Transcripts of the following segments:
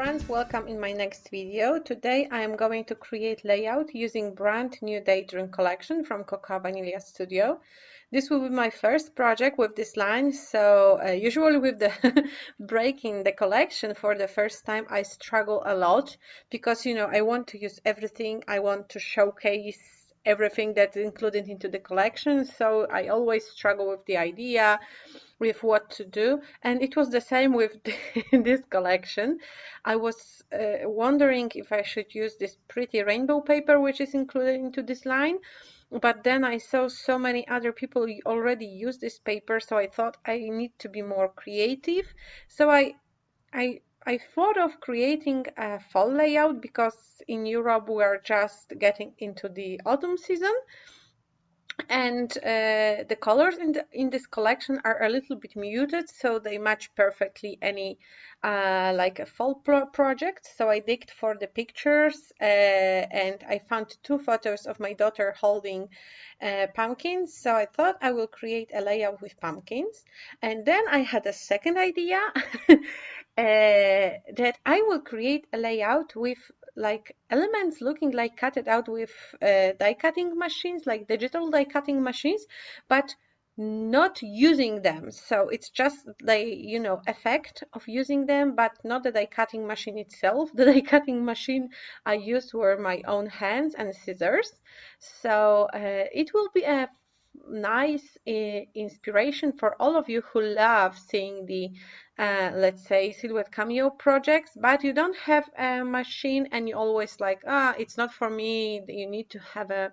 friends, welcome in my next video. Today I am going to create layout using brand new Daydream collection from Coca Vanilla Studio. This will be my first project with this line, so usually with the breaking the collection for the first time I struggle a lot because I want to use everything, I want to showcase everything that's included into the collection, so I always struggle with the idea with what to do, and it was the same with this collection. I was wondering if I should use this pretty rainbow paper which is included into this line, but then I saw so many other people already use this paper, so I thought I need to be more creative. So I thought of creating a fall layout because in Europe we are just getting into the autumn season, and the colors in this collection are a little bit muted, so they match perfectly any like a fall project. So I digged for the pictures and I found two photos of my daughter holding pumpkins, so I thought I will create a layout with pumpkins. And then I had a second idea that I will create a layout with like elements looking like cut it out with die cutting machines, like digital die cutting machines, but not using them. So it's just the effect of using them, but not the die cutting machine itself. The die cutting machine I used were my own hands and scissors. So it will be a nice inspiration for all of you who love seeing the let's say silhouette cameo projects, but you don't have a machine and you always like, it's not for me, you need to have a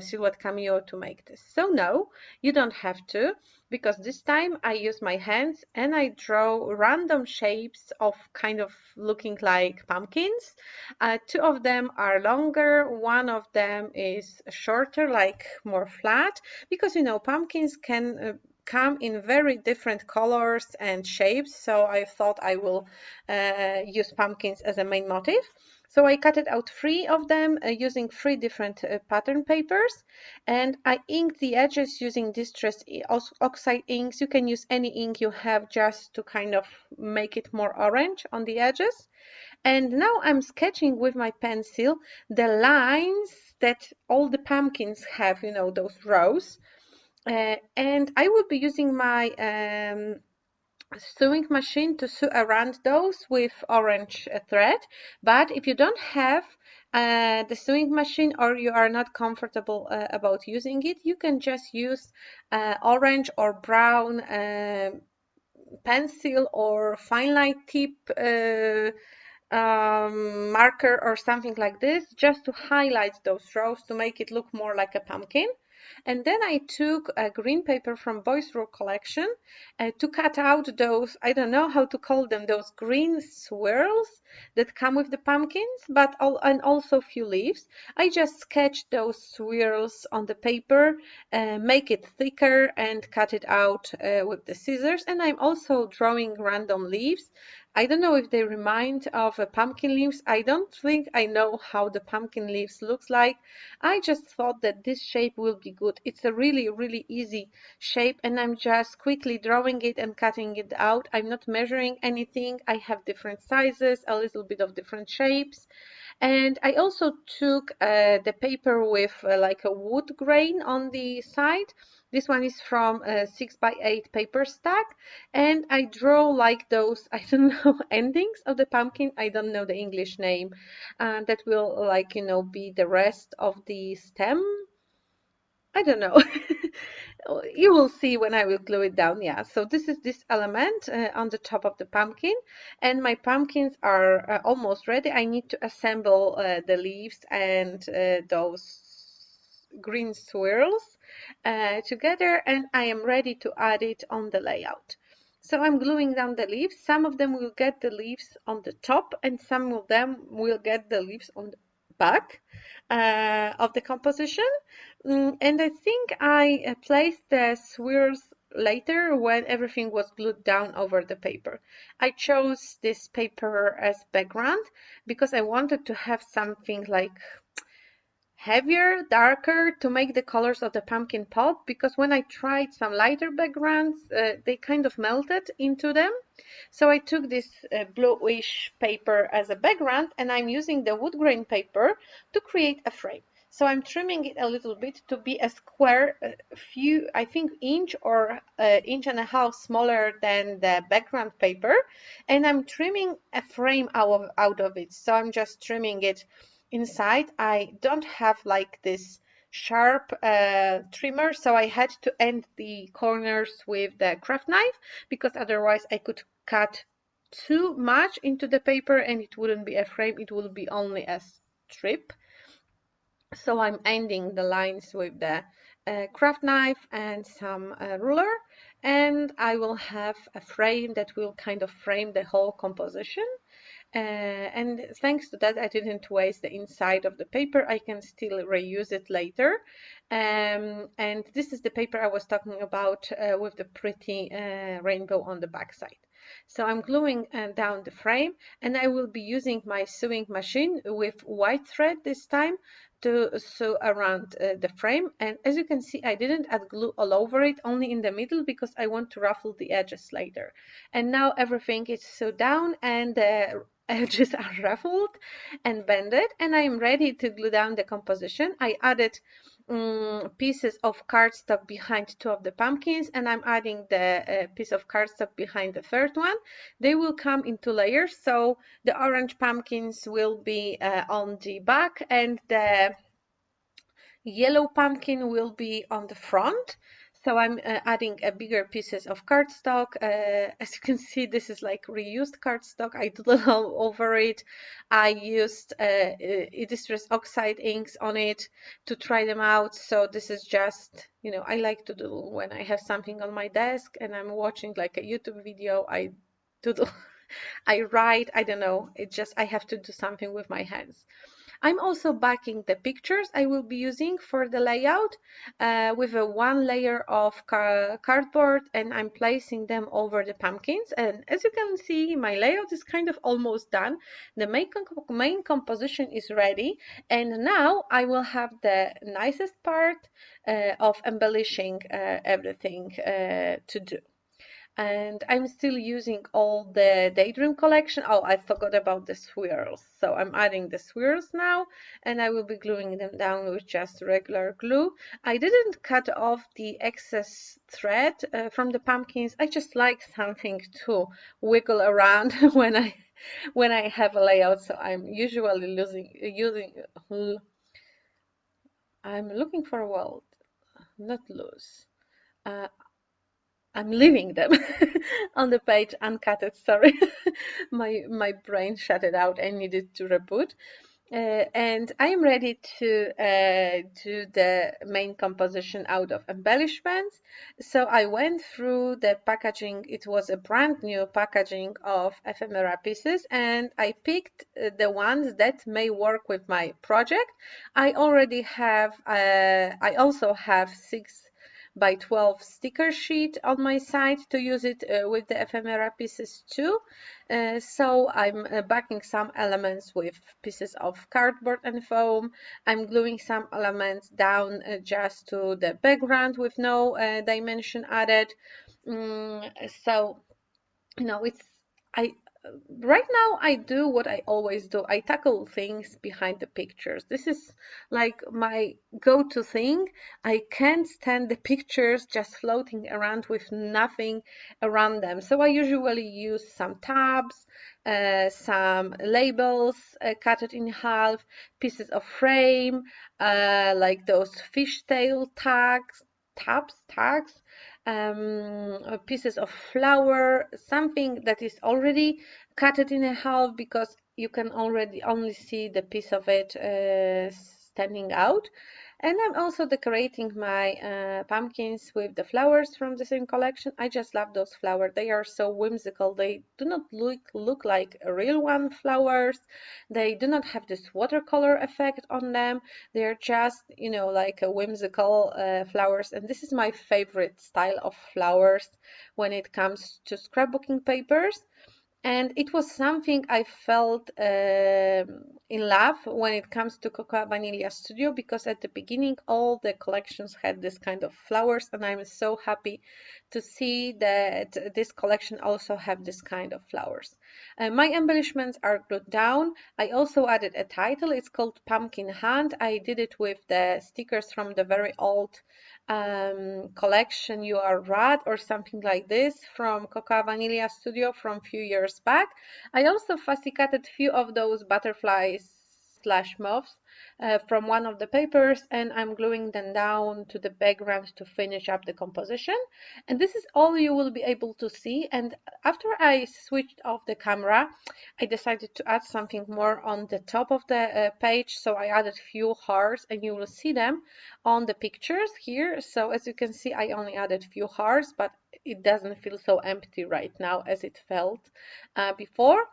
silhouette cameo to make this. So no, you don't have to, because this time I use my hands and I draw random shapes of kind of looking like pumpkins. Two of them are longer, one of them is shorter, like more flat, because pumpkins can come in very different colors and shapes, so I thought I will use pumpkins as a main motif. So I cut it out three of them using three different pattern papers, and I inked the edges using distress oxide inks. You can use any ink you have just to kind of make it more orange on the edges. And now I'm sketching with my pencil the lines that all the pumpkins have, those rows. And I will be using my sewing machine to sew around those with orange thread. But if you don't have the sewing machine, or you are not comfortable about using it, you can just use orange or brown pencil or fine line tip marker or something like this, just to highlight those rows to make it look more like a pumpkin. And then I took a green paper from Boys Row collection to cut out those, I don't know how to call them, those green swirls that come with the pumpkins, but and also a few leaves. I just sketched those swirls on the paper, make it thicker and cut it out with the scissors. And I'm also drawing random leaves. I don't know if they remind of pumpkin leaves. I don't think I know how the pumpkin leaves looks like. I just thought that this shape will be good. It's a really, really easy shape, and I'm just quickly drawing it and cutting it out. I'm not measuring anything. I have different sizes, a little bit of different shapes. And I also took the paper with like a wood grain on the side. This one is from a 6x8 paper stack, and I draw like those, I don't know, endings of the pumpkin. I don't know the English name. That will like, be the rest of the stem. I don't know. You will see when I will glue it down. Yeah, so this is this element on the top of the pumpkin, and my pumpkins are almost ready. I need to assemble the leaves and those green swirls together, and I am ready to add it on the layout. So I'm gluing down the leaves. Some of them will get the leaves on the top, and some of them will get the leaves on the back of the composition. And I think I placed the swirls later when everything was glued down over the paper. I chose this paper as background because I wanted to have something like heavier, darker to make the colors of the pumpkin pop, because when I tried some lighter backgrounds, they kind of melted into them. So I took this bluish paper as a background, and I'm using the wood grain paper to create a frame. So I'm trimming it a little bit to be a square, few, I think, inch or inch and a half smaller than the background paper. And I'm trimming a frame out of it. So I'm just trimming it inside. I don't have like this sharp trimmer, so I had to end the corners with the craft knife, because otherwise I could cut too much into the paper and it wouldn't be a frame, it would be only a strip. So I'm ending the lines with the craft knife and some ruler, and I will have a frame that will kind of frame the whole composition. And thanks to that, I didn't waste the inside of the paper. I can still reuse it later. And this is the paper I was talking about with the pretty rainbow on the back side. So I'm gluing down the frame, and I will be using my sewing machine with white thread this time to sew around the frame. And as you can see, I didn't add glue all over it, only in the middle, because I want to ruffle the edges later. And now everything is sewed down and the edges are ruffled and bended, and I am ready to glue down the composition. I added pieces of cardstock behind two of the pumpkins, and I'm adding the piece of cardstock behind the third one. They will come in two layers, so the orange pumpkins will be on the back and the yellow pumpkin will be on the front. So I'm adding a bigger pieces of cardstock. As you can see, this is like reused cardstock. I doodled all over it. I used distress oxide inks on it to try them out. So this is just, you know, I like to doodle when I have something on my desk and I'm watching like a YouTube video. I doodle, I write, I don't know. It just, I have to do something with my hands. I'm also backing the pictures I will be using for the layout with a one layer of cardboard, and I'm placing them over the pumpkins. And as you can see, my layout is kind of almost done. The main composition is ready, and now I will have the nicest part of embellishing everything to do. And I'm still using all the Daydream collection. Oh, I forgot about the swirls. So I'm adding the swirls now, and I will be gluing them down with just regular glue. I didn't cut off the excess thread from the pumpkins. I just like something to wiggle around when I have a layout. So I'm usually I'm looking for a word, not loose. Uh, I'm leaving them on the page uncutted. Sorry, my brain shut it out. I needed to reboot. And I am ready to do the main composition out of embellishments. So I went through the packaging. It was a brand new packaging of ephemera pieces, and I picked the ones that may work with my project. I already have, I also have 6 by 12 sticker sheet on my site to use it with the ephemera pieces too. So I'm backing some elements with pieces of cardboard and foam. I'm gluing some elements down just to the background with no dimension added. So, you know, it's I right now I do what I always do. I tackle things behind the pictures. This is like my go-to thing. I can't stand the pictures just floating around with nothing around them. So I usually use some tabs, some labels cut it in half, pieces of frame, like those fishtail tags, pieces of flour, something that is already cut it in half, because you can already only see the piece of it standing out. And I'm also decorating my pumpkins with the flowers from the same collection. I just love those flowers. They are so whimsical. They do not look like real one flowers. They do not have this watercolor effect on them. They're just, you know, like a whimsical flowers. And this is my favorite style of flowers when it comes to scrapbooking papers. And it was something I felt in love when it comes to Cocoa Vanilla Studio, because at the beginning all the collections had this kind of flowers, and I'm so happy to see that this collection also have this kind of flowers. My embellishments are glued down. I also added a title. It's called Pumpkin Hand. I did it with the stickers from the very old collection You Are Rad or something like this from Cocoa Vanilla Studio from few years back. I also fussy cutted few of those butterflies slash moths from one of the papers, and I'm gluing them down to the background to finish up the composition. And this is all you will be able to see. And after I switched off the camera, I decided to add something more on the top of the page. So I added few hearts, and you will see them on the pictures here. So as you can see, I only added few hearts, but it doesn't feel so empty right now as it felt before.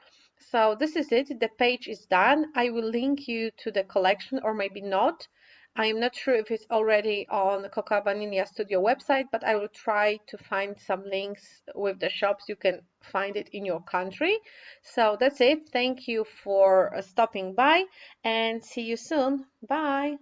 So this is it. The page is done. I will link you to the collection, or maybe not. I'm not sure if it's already on the Cocoa Vanilla Studio website, but I will try to find some links with the shops. You can find it in your country. So that's it. Thank you for stopping by, and see you soon. Bye.